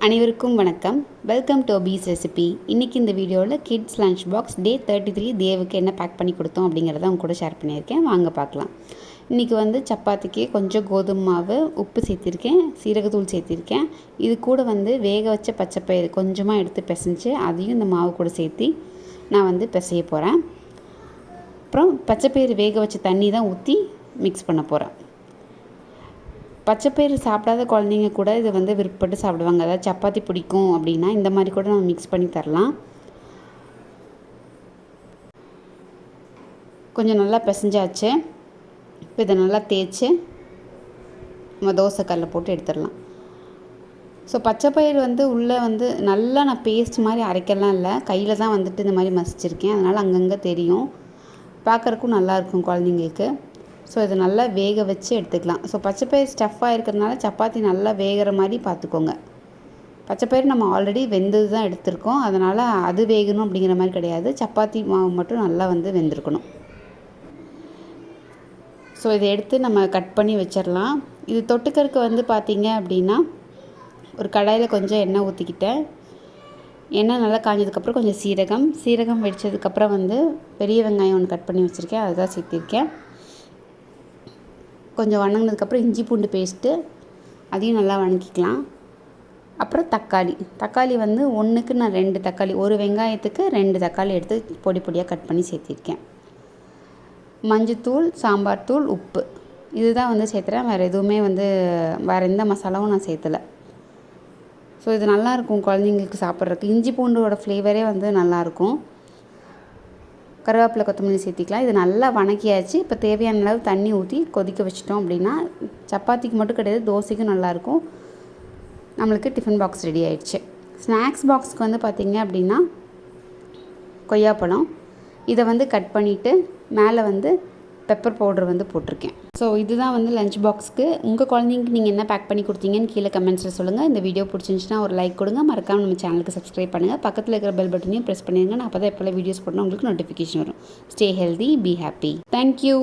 அனைவருக்கும் வணக்கம். Welcome to Abees recipe. இன்றைக்கி இந்த வீடியோவில் கிட்ஸ் லஞ்ச் பாக்ஸ் டே 33 தேவுக்கு என்ன பேக் பண்ணி கொடுத்தோம் அப்படிங்கிறத அவங்க கூட ஷேர் பண்ணியிருக்கேன். வாங்க பார்க்கலாம். இன்றைக்கி சப்பாத்திக்கு கொஞ்சம் கோதுமை மாவு, உப்பு சேர்த்திருக்கேன், சீரகத்தூள் சேர்த்திருக்கேன். இது கூட வேக வச்ச பச்சைப்பயிறு கொஞ்சமாக எடுத்து பிசைஞ்சு அதையும் இந்த மாவு கூட சேர்த்து நான் பிசைய போகிறேன். அப்புறம் பச்சைப்பயிறு வேக வச்ச தண்ணி தான் ஊற்றி மிக்ஸ் பண்ண போகிறேன். பச்சைப்பயிறு சாப்பிடாத குழந்தைங்க கூட இது விருப்பப்பட்டு சாப்பிடுவாங்க. அதாவது சப்பாத்தி பிடிக்கும் அப்படின்னா இந்த மாதிரி கூட நம்ம மிக்ஸ் பண்ணி தரலாம். கொஞ்சம் நல்லா பிசைஞ்சாச்சு. இப்போ இதை நல்லா தேய்ச்சி நம்ம தோசைக்கல்லில் போட்டு எடுத்துடலாம். ஸோ பச்சைப்பயிறு உள்ளே நல்லா நான் பேஸ்ட் மாதிரி அரைக்கலாம் இல்லை, கையில் தான் இந்த மாதிரி மசிச்சிருக்கேன். அதனால் அங்கங்கே தெரியும், பார்க்குறக்கும் நல்லாயிருக்கும் குழந்தைங்களுக்கு. ஸோ இதை நல்லா வேக வச்சு எடுத்துக்கலாம். ஸோ பச்சைப்பயிறு ஸ்டஃப்பாக இருக்கிறதுனால சப்பாத்தி நல்லா வேகிற மாதிரி பார்த்துக்கோங்க. பச்சைப்பயிறு நம்ம ஆல்ரெடி வெந்தது தான் எடுத்திருக்கோம், அதனால் அது வேகணும் அப்படிங்கிற மாதிரி கிடையாது. சப்பாத்தி மாவு மட்டும் நல்லா வெந்திருக்கணும். ஸோ இதை எடுத்து நம்ம கட் பண்ணி வச்சிடலாம். இது தொட்டுக்கருக்கு பார்த்திங்க அப்படின்னா ஒரு கடாயில் கொஞ்சம் எண்ணெய் ஊற்றிக்கிட்டேன். எண்ணெய் நல்லா காஞ்சதுக்கப்புறம் கொஞ்சம் சீரகம் வெடித்ததுக்கப்புறம் பெரிய வெங்காயம் ஒன்று கட் பண்ணி வச்சுருக்கேன், அதுதான் சேர்த்திருக்கேன். கொஞ்சம் வணங்கினதுக்கப்புறம் இஞ்சி பூண்டு பேஸ்ட்டு அதையும் நல்லா வணக்கிக்கலாம். அப்புறம் தக்காளி ஒன்றுக்கு நான் 2 தக்காளி, ஒரு வெங்காயத்துக்கு 2 தக்காளி எடுத்து பொடி பொடியாக கட் பண்ணி சேர்த்திருக்கேன். மஞ்சத்தூள், சாம்பார் தூள், உப்பு இதுதான் சேர்த்துறேன். வேறு எதுவுமே வேறு எந்த மசாலாவும் நான் சேர்த்தலை. ஸோ இது நல்லாயிருக்கும் குழந்தைங்களுக்கு சாப்பிட்றதுக்கு. இஞ்சி பூண்டோட ஃப்ளேவரே நல்லாயிருக்கும். கருவேப்பிலை, கொத்தமல்லி சேர்த்திக்கலாம். இது நல்லா வணக்கியாச்சு. இப்போ தேவையான அளவு தண்ணி ஊற்றி கொதிக்க வச்சிட்டோம் அப்படின்னா சப்பாத்திக்கு மட்டும் கிடையாது, தோசைக்கும் நல்லாயிருக்கும். நம்மளுக்கு டிஃபன் பாக்ஸ் ரெடி ஆகிடுச்சு. ஸ்நாக்ஸ் பாக்ஸுக்கு பார்த்திங்க அப்படின்னா கொய்யாப்பழம் இதை கட் பண்ணிவிட்டு மேலே பெப்பர் பவுடர் போட்டிருக்கேன். ஸோ இதுதான் லஞ்ச் பாக்ஸுக்கு. உங்கள் குழந்தைங்களுக்கு நீங்கள் என்ன பேக் பண்ணி கொடுத்தீங்கன்னு கீழே கமெண்ட்ஸில் சொல்லுங்கள். இந்த வீடியோ பிடிச்சிருந்துச்சுன்னா ஒரு லைக் கொடுங்க. மறக்காமல் நம்ம சேனலுக்கு சப்ஸ்கிரைப் பண்ணுங்கள். பக்கத்தில் இருக்கிற பெல் பட்டனையும் ப்ரெஸ் பண்ணிடுங்க. நான் அப்போ தான் எப்போல்லாம் வீடியோஸ் போடணும் உங்களுக்கு நோட்டிஃபிகேஷன் வரும். Stay healthy, be happy. Thank you.